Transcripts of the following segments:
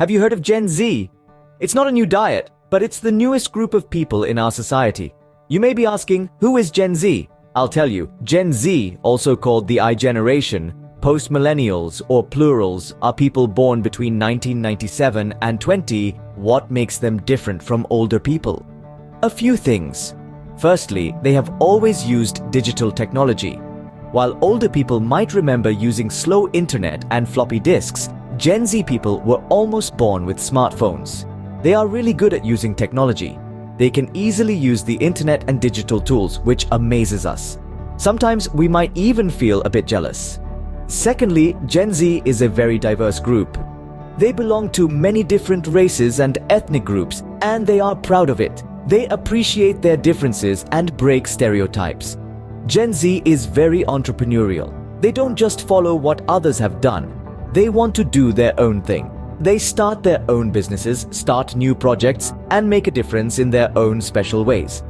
Have you heard of Gen Z? It's not a new diet, but it's the newest group of people in our society. You may be asking, who is Gen Z? I'll tell you, Gen Z, also called the I generation, post-millennials or plurals, are people born between 1997 and 20. What makes them different from older people? A few things. Firstly, they have always used digital technology. While older people might remember using slow internet and floppy disks, Gen Z people were almost born with smartphones. They are really good at using technology. They can easily use the internet and digital tools, which amazes us. Sometimes we might even feel a bit jealous. Secondly, Gen Z is a very diverse group. They belong to many different races and ethnic groups, and they are proud of it. They appreciate their differences and break stereotypes. Gen Z is very entrepreneurial. They don't just follow what others have done. They want to do their own thing. They start their own businesses, start new projects, and make a difference in their own special ways.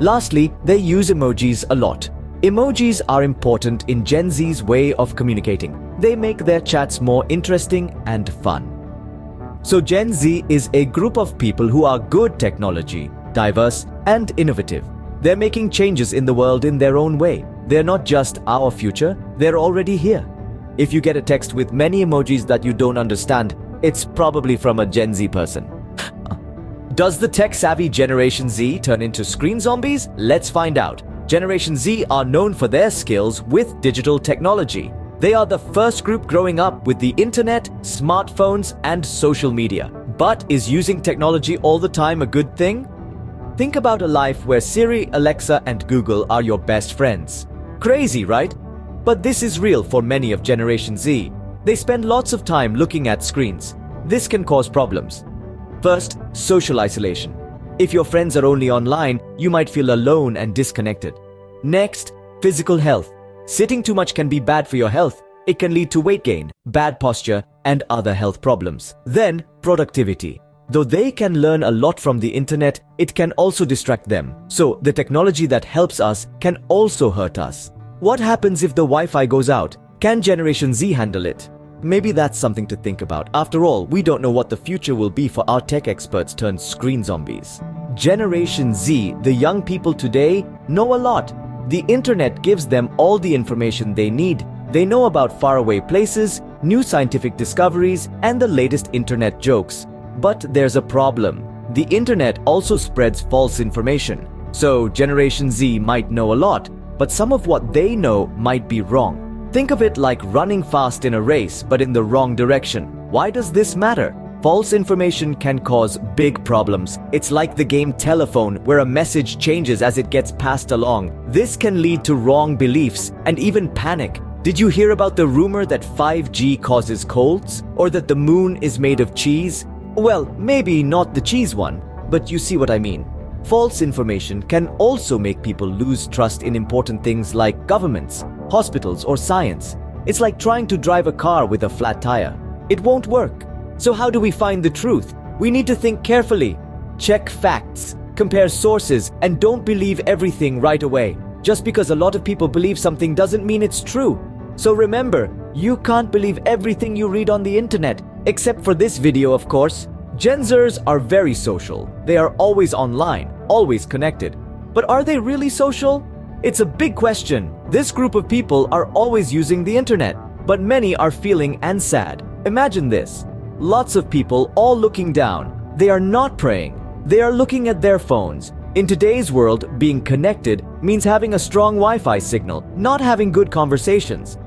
Lastly, they use emojis a lot. Emojis are important in Gen Z's way of communicating. They make their chats more interesting and fun. So Gen Z is a group of people who are good technology, diverse, and innovative. They're making changes in the world in their own way. They're not just our future, they're already here. If you get a text with many emojis that you don't understand, it's probably from a Gen Z person. Does the tech-savvy Generation Z turn into screen zombies? Let's find out. Generation Z are known for their skills with digital technology. They are the first group growing up with the internet, smartphones, and social media. But is using technology all the time a good thing? Think about a life where Siri, Alexa, and Google are your best friends. Crazy, right? But this is real for many of Generation Z. They spend lots of time looking at screens. This can cause problems. First, social isolation. If your friends are only online, you might feel alone and disconnected. Next, physical health. Sitting too much can be bad for your health. It can lead to weight gain, bad posture, and other health problems. Then, productivity. Though they can learn a lot from the internet, it can also distract them. So, the technology that helps us can also hurt us. What happens if the Wi-Fi goes out? Can Generation Z handle it? Maybe that's something to think about. After all, we don't know what the future will be for our tech experts turned screen zombies. Generation Z, the young people today, know a lot. The internet gives them all the information they need. They know about faraway places, new scientific discoveries, and the latest internet jokes. But there's a problem. The internet also spreads false information. So Generation Z might know a lot, but some of what they know might be wrong. Think of it like running fast in a race, but in the wrong direction. Why does this matter? False information can cause big problems. It's like the game Telephone, where a message changes as it gets passed along. This can lead to wrong beliefs and even panic. Did you hear about the rumor that 5G causes colds? Or that the moon is made of cheese? Well, maybe not the cheese one, but you see what I mean. False information can also make people lose trust in important things like governments, hospitals, or science. It's like trying to drive a car with a flat tire. It won't work. So how do we find the truth? We need to think carefully. Check facts, compare sources, and don't believe everything right away. Just because a lot of people believe something doesn't mean it's true. So remember, you can't believe everything you read on the internet, except for this video, of course. Gen Zers are very social. They are always online, always connected. But are they really social? It's a big question. This group of people are always using the internet, but many are feeling and sad. Imagine this. Lots of people all looking down. They are not praying. They are looking at their phones. In today's world, being connected means having a strong Wi-Fi signal, not having good conversations.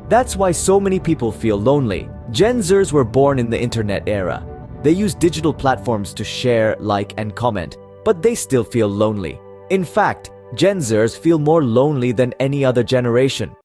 That's why so many people feel lonely. Gen Zers were born in the internet era. They use digital platforms to share, like, and comment, but they still feel lonely. In fact, Gen Zers feel more lonely than any other generation.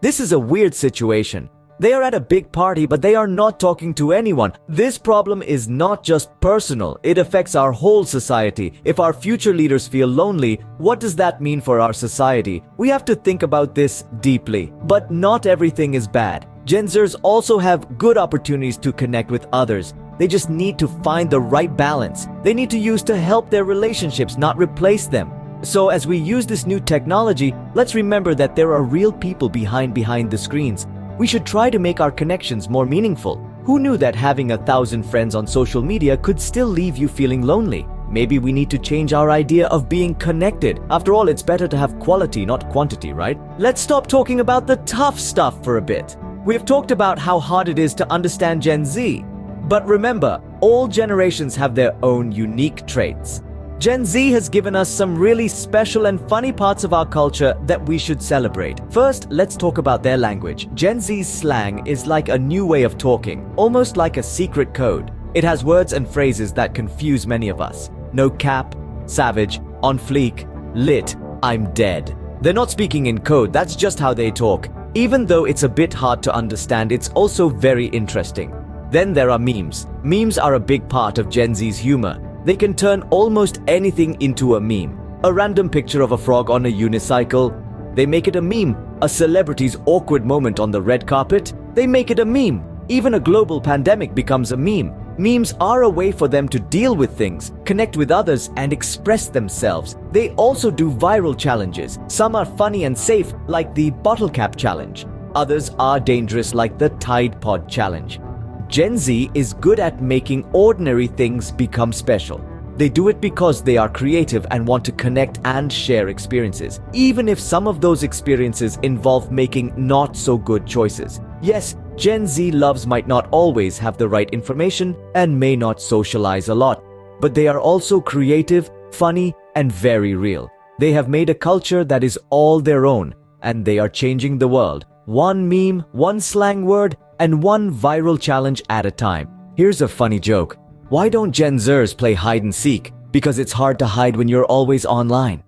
This is a weird situation. They are at a big party, but they are not talking to anyone. This problem is not just personal, it affects our whole society. If our future leaders feel lonely, what does that mean for our society? We have to think about this deeply. But not everything is bad. Gen Zers also have good opportunities to connect with others. They just need to find the right balance. They need to use to help their relationships, not replace them. So as we use this new technology, let's remember that there are real people behind the screens. We should try to make our connections more meaningful. Who knew that having 1,000 friends on social media could still leave you feeling lonely? Maybe we need to change our idea of being connected. After all, it's better to have quality, not quantity, right? Let's stop talking about the tough stuff for a bit. We've talked about how hard it is to understand Gen Z. But remember, all generations have their own unique traits. Gen Z has given us some really special and funny parts of our culture that we should celebrate. First, let's talk about their language. Gen Z's slang is like a new way of talking, almost like a secret code. It has words and phrases that confuse many of us. No cap, savage, on fleek, lit, I'm dead. They're not speaking in code, that's just how they talk. Even though it's a bit hard to understand, it's also very interesting. Then there are memes. Memes are a big part of Gen Z's humor. They can turn almost anything into a meme. A random picture of a frog on a unicycle, they make it a meme. A celebrity's awkward moment on the red carpet, they make it a meme. Even a global pandemic becomes a meme. Memes are a way for them to deal with things, connect with others, and express themselves. They also do viral challenges. Some are funny and safe, like the bottle cap challenge. Others are dangerous, like the Tide Pod challenge. Gen Z is good at making ordinary things become special. They do it because they are creative and want to connect and share experiences, even if some of those experiences involve making not so good choices. Yes, Gen Z loves might not always have the right information and may not socialize a lot, but they are also creative, funny, and very real. They have made a culture that is all their own, and they are changing the world. One meme, one slang word, and one viral challenge at a time. Here's a funny joke. Why don't Gen Zers play hide and seek? Because it's hard to hide when you're always online.